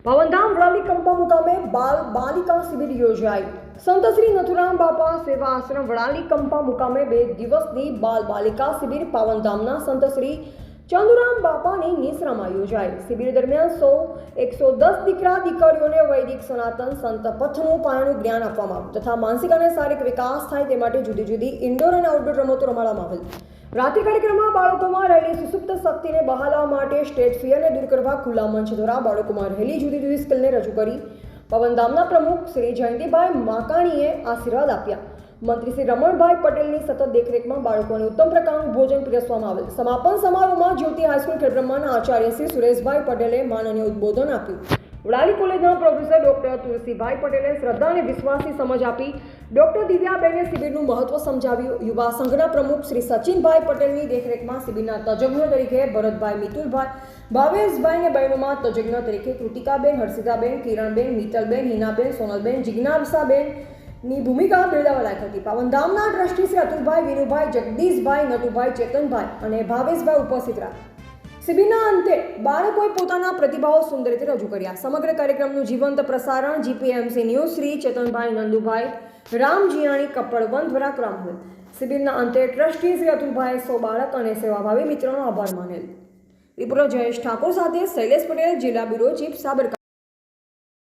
પવનધામ વડાલી કંપા મુકામે બાલ બાલિકા શિબિર યોજાઈ। સંત શ્રી નથુરામ બાપા સેવા આશ્રમ વડાલી કંપા મુકામે 2 દિવસની બાલ બાલિકા શિબિર પવનધામના સંત શ્રી ચંદુરામ બાપાની નિશ્રામાં યોજાઈ। શિબિર દરમિયાન 110 દીકરા દીકરીઓને વૈદિક સનાતન સંત પથનું પાયાનું જ્ઞાન આપવામાં આવ્યું તથા માનસિક અને શારીરિક વિકાસ થાય તે માટે જુદી જુદી ઇન્ડોર અને આઉટડોર રમતો રમાડવામાં આવેલ। રાત્રિ કાર્યક્રમમાં બાળકોમાં રહેલી સુસુપ્ત શક્તિને બહાર લાવવા માટે સ્ટેજ ફિયરને દૂર કરવા ખુલ્લા મંચ દ્વારા બાળકોમાં રહેલી જુદી જુદી સ્કિલને રજૂ કરી પવનધામના પ્રમુખ શ્રી જયંતિભાઈ માકાણીએ આશીર્વાદ આપ્યા। મંત્રી શ્રી રમણભાઈ પટેલની સતત દેખરેખમાં બાળકોને ઉત્તમ પ્રકારનું ભોજન પીરસવામાં આવેલ। સમાપન સમારોહમાં જ્યોતિ હાઈસ્કૂલ ખેડબ્રહ્માના આચાર્ય શ્રી સુરેશભાઈ પટેલે માનનીય ઉદ્બોધન આપ્યું। વડાલી કોલેજના પ્રોફેસર ડોક્ટર તુલસીભાઈ પટેલે શ્રદ્ધા અને વિશ્વાસની સમજ આપી। ડોક્ટર દિવ્યાબેને શિબિરનું મહત્વ સમજાવ્યું। યુવા સંઘના પ્રમુખ શ્રી સચિનભાઈ પટેલની દેખરેખમાં શિબિરના તજજ્ઞો તરીકે ભરતભાઈ મિતુલભાઈ, ભાવેશભાઈ અને બહેનોમાં તજજ્ઞ તરીકે કૃતિકાબેન, હર્ષિતાબેન, કિરણબેન, મિત્તલબેન, હિનાબેન, સોનલબેન, જિજ્ઞાસાબેન ની ભૂમિકા બિરદાવવા લાયક હતી। પવનધામના ટ્રસ્ટી શ્રી અતુલભાઈ, વિનુભાઈ, જગદીશભાઈ, નટુભાઈ, ચેતનભાઈ અને ભાવેશભાઈ ઉપસ્થિત રહ્યા। શિબિરના અંતે બાળકોએ પોતાના પ્રતિભાવો સુંદર રીતે રજૂ કર્યા। સમગ્ર કાર્યક્રમનું જીવંત પ્રસારણ જીપીએમસી ન્યૂઝ શ્રી ચેતનભાઈ, નંદુભાઈ, રામજીયાણી, કપડવંત દ્વારા કરવામાં આવેલ। શિબિરના અંતે ટ્રસ્ટી શ્રી અતુલભાઈ 100 બાળક અને સેવાભાવી મિત્રોનો આભાર માનેલ। રિપોર્ટર જયેશ ઠાકોર સાથે શૈલેષ પટેલ, જિલ્લા બ્યુરો ચીફ, સાબરકાંઠા।